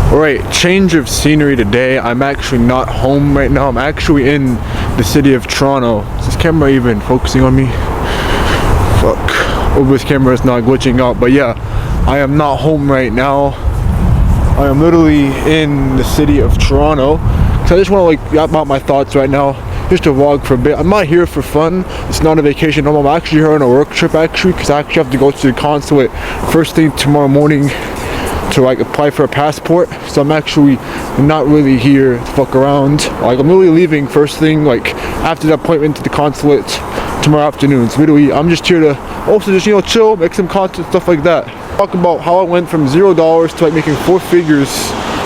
Alright, change of scenery today. I'm actually not home right now. I'm actually in the city of Toronto. Is this camera even focusing on me? Fuck. Hope this camera is not glitching out. But yeah, I am not home right now. I am literally in the city of Toronto. So I just want to like wrap out my thoughts right now. Just to vlog for a bit. I'm not here for fun. It's not a vacation home. I'm actually here on a work trip actually, because I actually have to go to the consulate first thing tomorrow morning to like apply for a passport. So I'm actually not really here to fuck around. Like I'm literally leaving first thing like after the appointment to the consulate tomorrow afternoon. So literally I'm just here to also just, you know, chill, make some content, stuff like that. Talk about how I went from $0 to like making 4 figures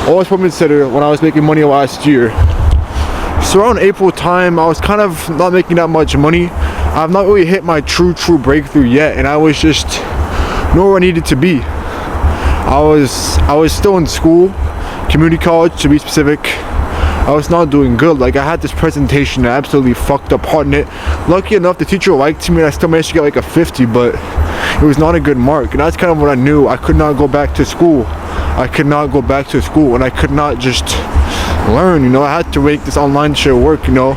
all as appointment setter when I was making money last year. So around April time, I was kind of not making that much money. I've not really hit my true breakthrough yet, and I was just nowhere I needed to be. I was still in school, community college to be specific. I was not doing good. Like I had this presentation that absolutely fucked up hard in it. Lucky enough, the teacher liked me and I still managed to get like a 50, but it was not a good mark. And that's kind of what I knew. I could not go back to school. I could not go back to school, and I could not just learn, you know. I had to make this online shit work, you know.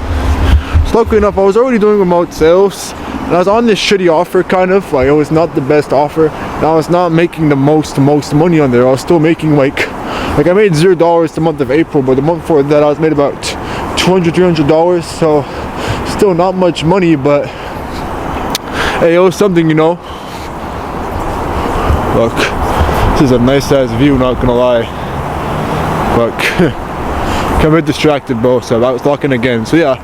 So luckily enough, I was already doing remote sales, and I was on this shitty offer, kind of like it was not the best offer, and I was not making the most money on there. I was still making like I made $0 the month of April, but the month before that I was made about $200-300, so still not much money, but hey, it was something, you know. Look, this is a nice ass view, not gonna lie. Look. I'm a bit distracted, bro, so I was talking again. So yeah,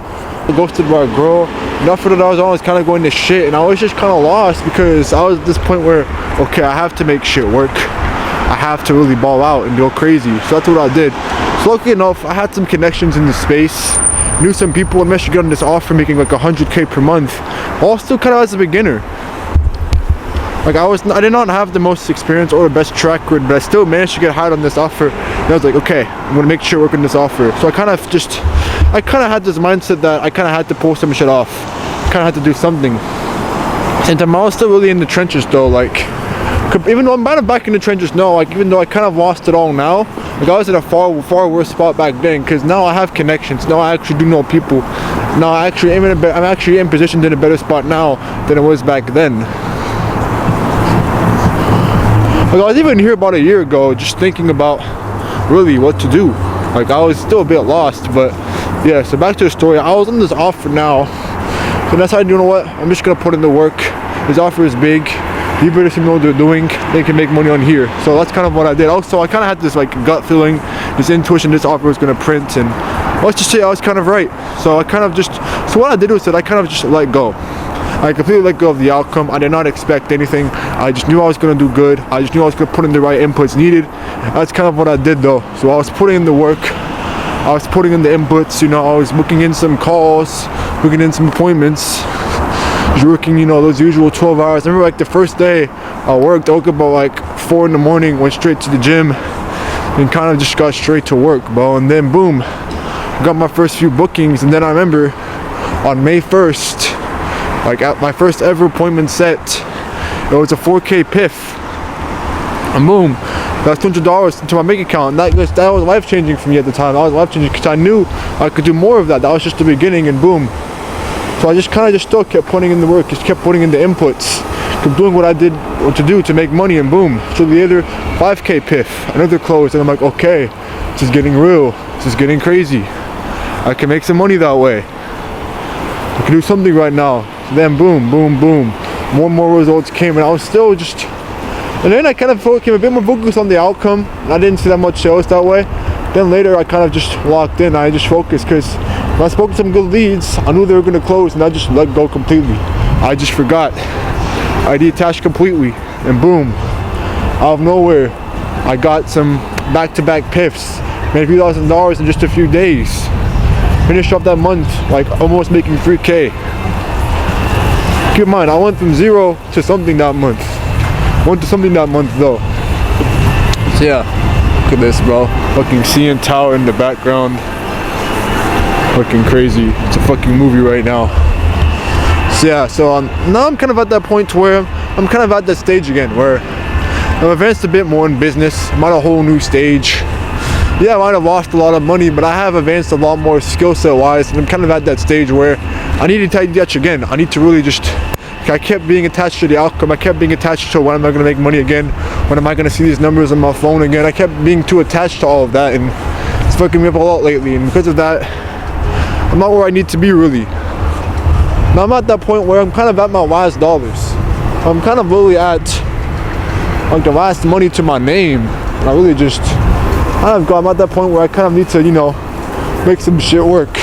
I ghosted my girl. Enough of that, I was always kind of going to shit, and I was just kind of lost because I was at this point where, okay, I have to make shit work. I have to really ball out and go crazy. So that's what I did. So luckily enough, I had some connections in the space. Knew some people and managed to get on this offer making like 100K per month. All still kind of as a beginner. Like I did not have the most experience or the best track record, but I still managed to get hired on this offer. And I was like, okay, I'm gonna make sure I work on this offer. So I kind of had this mindset that I kind of had to pull some shit off. Kind of had to do something. And I was still really in the trenches though. Like, even though I'm kind of back in the trenches now, like even though I kind of lost it all now, like I was in a far worse spot back then. Because now I have connections. Now I actually do know people. Now I'm actually in position in a better spot now than it was back then. Like I was even here about a year ago just thinking about really what to do. Like I was still a bit lost, but yeah, so back to the story. I was on this offer now, and that's how, you know what, I'm just gonna put in the work. This offer is big. You better see know what they're doing. They can make money on here. So that's kind of what I did. Also, I kind of had this like gut feeling, this intuition this offer was gonna print, and let's just say I was kind of right. So what I did was that I kind of just let go. I completely let go of the outcome. I did not expect anything. I just knew I was going to do good. I just knew I was going to put in the right inputs needed. That's kind of what I did though. So I was putting in the work. I was putting in the inputs, you know. I was booking in some calls, booking in some appointments. Just working, you know, those usual 12 hours. I remember like the first day I worked, I woke up about like 4 in the morning, went straight to the gym, and kind of just got straight to work, bro. And then boom, got my first few bookings. And then I remember on May 1st, like at my first ever appointment set, it was a 4K PIF, and boom, that's $200 into my bank account. And that was life-changing for me at the time. That was life-changing because I knew I could do more of that. That was just the beginning, and boom. So I just kind of still kept putting in the work, just kept putting in the inputs, kept doing what I did what to do to make money, and boom. So the other 5K PIF, another close, and I'm like, okay, this is getting real. This is getting crazy. I can make some money that way. I can do something right now. Then boom, more and more results came, and I was still just, and then I kind of became a bit more focused on the outcome. I didn't see that much sales that way. Then later I kind of just locked in. I just focused because when I spoke to some good leads, I knew they were going to close, and I just let go completely. I just forgot. I detached completely, and boom, out of nowhere, I got some back-to-back PIFs. Made $3,000 in just a few days. Finished off that month like almost making 3K. Keep in mind, I went from 0 to something that month. Went to something that month though. So yeah, look at this, bro. Fucking CN Tower in the background. Fucking crazy. It's a fucking movie right now. So yeah, so now I'm kind of at that point to where I'm kind of at that stage again where I've advanced a bit more in business. I'm at a whole new stage. yeah, I might have lost a lot of money, but I have advanced a lot more skill set wise, and I'm kind of at that stage where I need to detach again. I need to really just, I kept being attached to the outcome. I kept being attached to when am I going to make money again? When am I going to see these numbers on my phone again? I kept being too attached to all of that, and it's fucking me up a lot lately. And because of that, I'm not where I need to be really. Now I'm at that point where I'm kind of at my last dollars. I'm kind of really at like the last money to my name. And I really just, I'm at that point where I kind of need to, you know, make some shit work.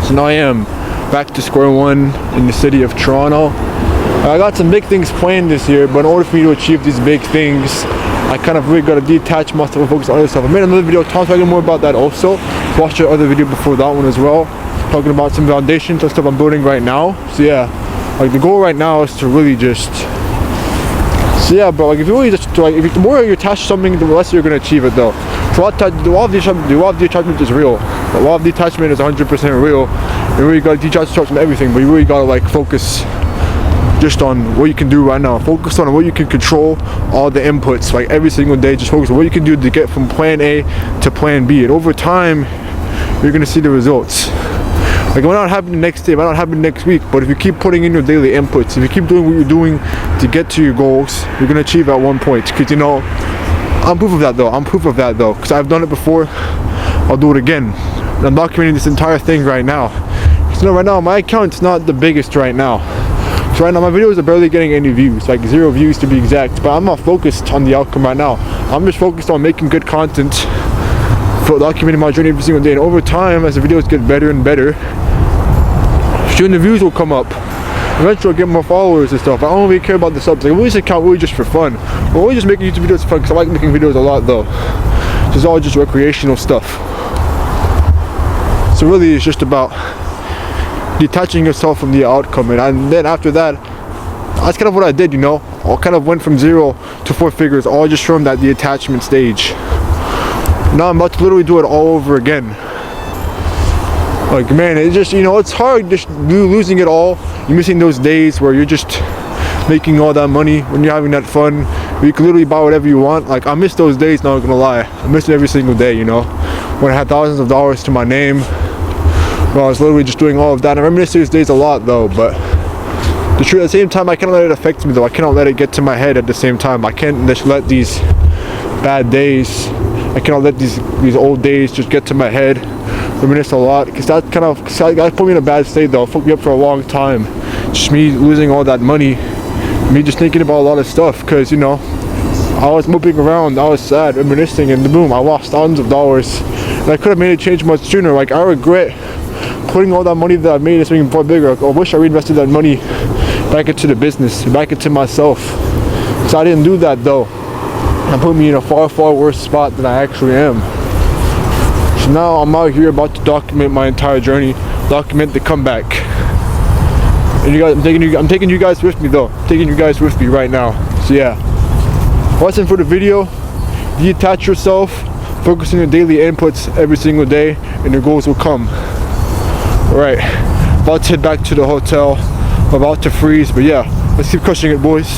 So now I am back to square one in the city of Toronto. I got some big things planned this year, but in order for me to achieve these big things, I kind of really got to detach myself and focus on other stuff. I made another video talking more about that also. Watch the other video before that one as well, talking about some foundations and stuff I'm building right now. So yeah, like the goal right now is to really just, so yeah, bro, like if you really just, like, if the more you attach to something, the less you're going to achieve it though. So the law of detachment is real. The law of detachment is 100% real. You really got to detach from everything, but you really got to like focus just on what you can do right now. Focus on what you can control, all the inputs, like every single day. Just focus on what you can do to get from plan A to plan B, and over time you're gonna see the results. Like it might not happen the next day, it might not happen next week, but if you keep putting in your daily inputs, if you keep doing what you're doing to get to your goals, you're gonna achieve at one point. Because you know, I'm proof of that though, because I've done it before. I'll do it again. I'm documenting this entire thing right now. So you know, right now my account's not the biggest right now. So right now my videos are barely getting any views, like 0 views to be exact, but I'm not focused on the outcome right now. I'm just focused on making good content, for documenting my journey every single day, and over time, as the videos get better and better, soon the views will come up. Eventually I'll get more followers and stuff. I don't really care about the subs. Like, we just account really just for fun. We're always just making YouTube videos for fun, because I like making videos a lot though. It's all just recreational stuff. So really it's just about detaching yourself from the outcome, and then after that, that's kind of what I did, you know. I kind of went from 0 to 4 figures, all just from that the attachment stage. Now I'm about to literally do it all over again. Like man, it's just, you know, it's hard just losing it all. You're missing those days where you're just making all that money, when you're having that fun, where you can literally buy whatever you want. Like I miss those days, not gonna lie. I miss it every single day, you know, when I had thousands of dollars to my name. Well, I was literally just doing all of that. I reminisce these days a lot though, but the truth, at the same time, I cannot let it affect me though. I cannot let it get to my head at the same time. I can't just let these bad days, I cannot let these old days just get to my head. Reminisce a lot, because that kind of, that put me in a bad state though. It fucked me up for a long time. Just me losing all that money, me just thinking about a lot of stuff, because you know, I was moping around, I was sad, reminiscing, and boom, I lost thousands of dollars. And I could have made a change much sooner. Like I regret putting all that money that I made into something far bigger. I wish I reinvested that money back into the business, back into myself. So I didn't do that though. That put me in a far, far worse spot than I actually am. So now I'm out here about to document my entire journey, document the comeback. And you guys, I'm taking you guys with me though. I'm taking you guys with me right now. So yeah, watching for the video, detach yourself, focus on your daily inputs every single day, and your goals will come. Alright, about to head back to the hotel. I'm about to freeze, but yeah, let's keep crushing it, boys.